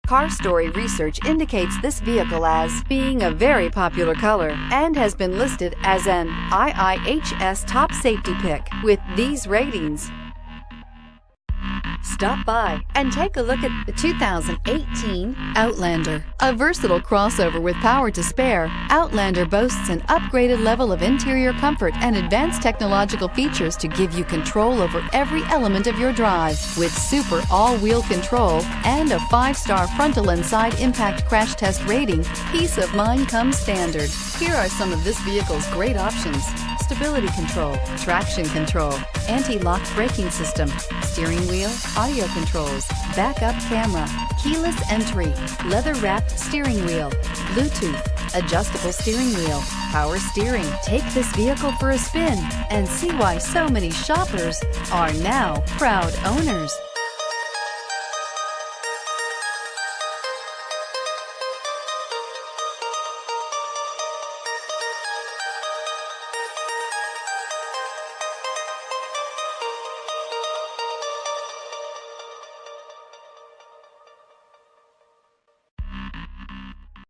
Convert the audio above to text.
Car Story research indicates this vehicle as being a very popular color and has been listed as an IIHS top safety pick with these ratings. Stop by and take a look at the 2018 Outlander. A versatile crossover with power to spare, Outlander boasts an upgraded level of interior comfort and advanced technological features to give you control over every element of your drive. With super all-wheel control and a 5-star frontal and side impact crash test rating, peace of mind comes standard. Here are some of this vehicle's great options: stability control, traction control, anti-lock braking system, steering wheel audio controls, backup camera, keyless entry, leather-wrapped steering wheel, Bluetooth, adjustable steering wheel, power steering. Take this vehicle for a spin and see why so many shoppers are now proud owners.